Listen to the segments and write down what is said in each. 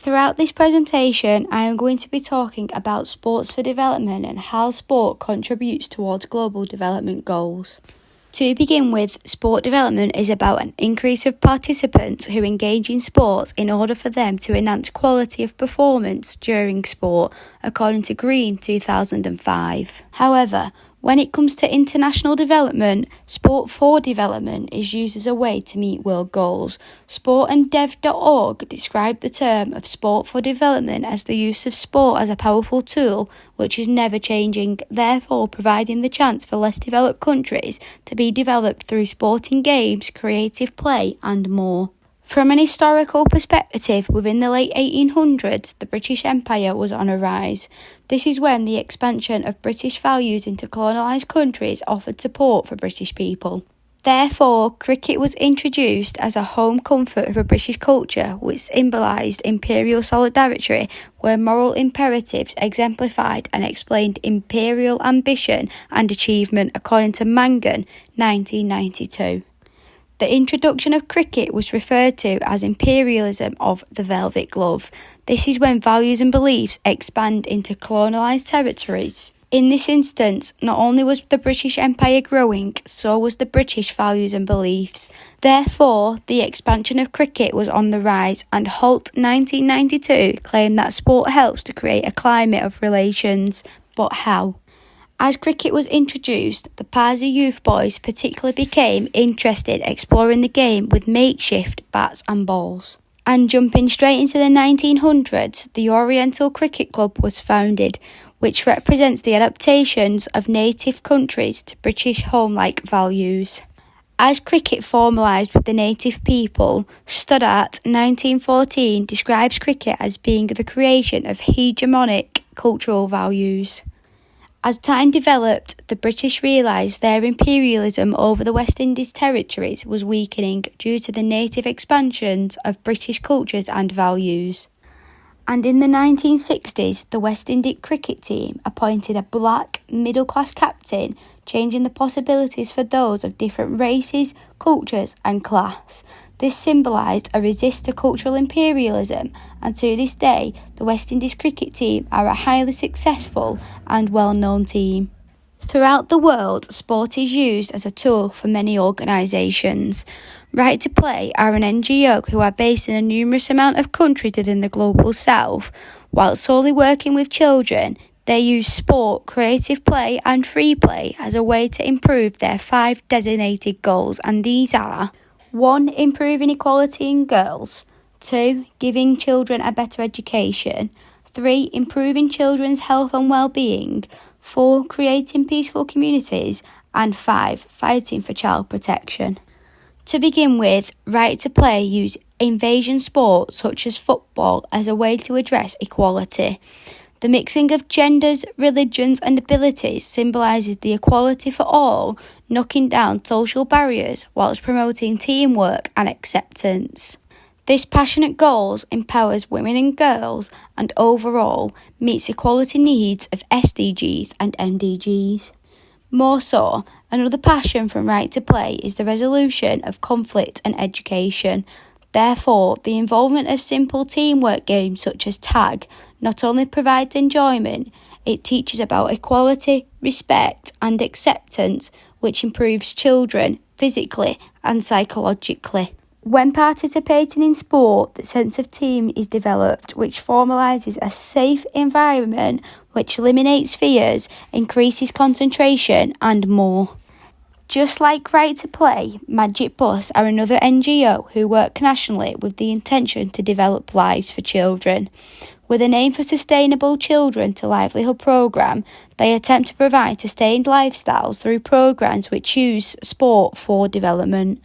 Throughout this presentation, I am going to be talking about sports for development and how sport contributes towards global development goals. To begin with, sport development is about an increase of participants who engage in sports in order for them to enhance quality of performance during sport, according to Green 2005. However, when it comes to international development, sport for development is used as a way to meet world goals. Sportanddev.org described the term of sport for development as the use of sport as a powerful tool which is never changing, therefore providing the chance for less developed countries to be developed through sporting games, creative play and more. From an historical perspective, within the late 1800s, the British Empire was on a rise. This is when the expansion of British values into colonised countries offered support for British people. Therefore, cricket was introduced as a home comfort of a British culture which symbolised imperial solidarity, where moral imperatives exemplified and explained imperial ambition and achievement, according to Mangan, 1992. The introduction of cricket was referred to as imperialism of the velvet glove. This is when values and beliefs expand into colonialised territories. In this instance, not only was the British Empire growing, so was the British values and beliefs. Therefore, the expansion of cricket was on the rise, and Holt 1992 claimed that sport helps to create a climate of relations. But how? As cricket was introduced, the Parsi youth boys particularly became interested exploring the game with makeshift bats and balls. And jumping straight into the 1900s, the Oriental Cricket Club was founded, which represents the adaptations of native countries to British home-like values. As cricket formalised with the native people, Stoddart 1914 describes cricket as being the creation of hegemonic cultural values. As time developed, the British realised their imperialism over the West Indies territories was weakening due to the native expansions of British cultures and values. And in the 1960s, the West Indies cricket team appointed a black, middle-class captain, changing the possibilities for those of different races, cultures and class. This symbolised a resist to cultural imperialism, and to this day, the West Indies cricket team are a highly successful and well-known team. Throughout the world, sport is used as a tool for many organisations. Right to Play are an NGO who are based in a numerous amount of countries within the global south. While solely working with children, they use sport, creative play and free play as a way to improve their 5 designated goals, and these are: 1. Improving equality in girls. 2. Giving children a better education. 3. Improving children's health and well-being. 4. Creating peaceful communities. And 5. Fighting for child protection. To begin with, Right to Play use invasion sports such as football as a way to address equality. The mixing of genders, religions and abilities symbolises the equality for all, knocking down social barriers whilst promoting teamwork and acceptance. This passionate goals empowers women and girls and overall meets equality needs of SDGs and MDGs. More so, another passion from Right to Play is the resolution of conflict and education. Therefore, the involvement of simple teamwork games such as tag not only provides enjoyment, it teaches about equality, respect and acceptance, which improves children physically and psychologically. When participating in sport, the sense of team is developed, which formalises a safe environment, which eliminates fears, increases concentration and more. Just like Right to Play, Magic Bus are another NGO who work nationally with the intention to develop lives for children. With an aim for Sustainable Children to Livelihood programme, they attempt to provide sustained lifestyles through programmes which use sport for development.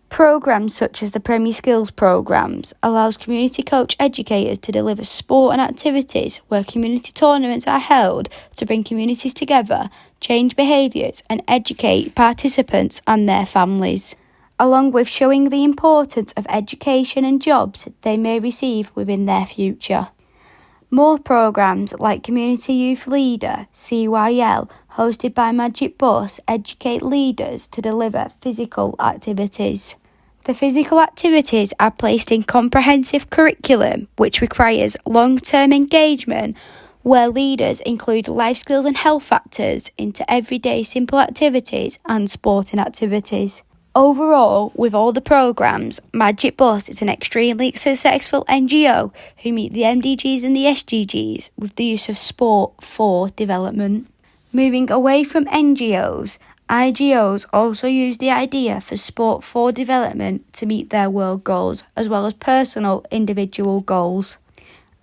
Programmes such as the Premier Skills programmes allows community coach educators to deliver sport and activities where community tournaments are held to bring communities together, change behaviours and educate participants and their families, along with showing the importance of education and jobs they may receive within their future. More programmes like Community Youth Leader, CYL, hosted by Magic Bus, educate leaders to deliver physical activities. The physical activities are placed in comprehensive curriculum, which requires long-term engagement, where leaders include life skills and health factors into everyday simple activities and sporting activities. Overall, with all the programmes, Magic Bus is an extremely successful NGO who meet the MDGs and the SDGs with the use of sport for development. Moving away from NGOs, IGOs also use the idea for sport for development to meet their world goals as well as personal individual goals.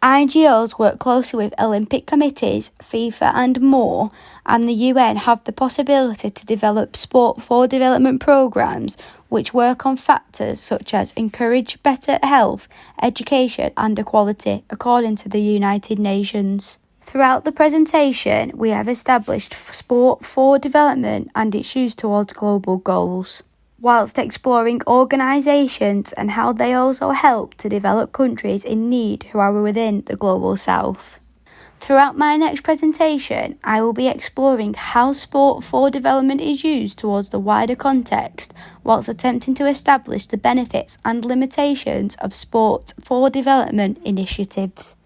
IGOs work closely with Olympic committees, FIFA and more, and the UN have the possibility to develop sport for development programmes which work on factors such as encourage better health, education and equality according to the United Nations. Throughout the presentation, we have established sport for development and its use towards global goals, whilst exploring organisations and how they also help to develop countries in need who are within the global south. Throughout my next presentation, I will be exploring how sport for development is used towards the wider context, whilst attempting to establish the benefits and limitations of sport for development initiatives.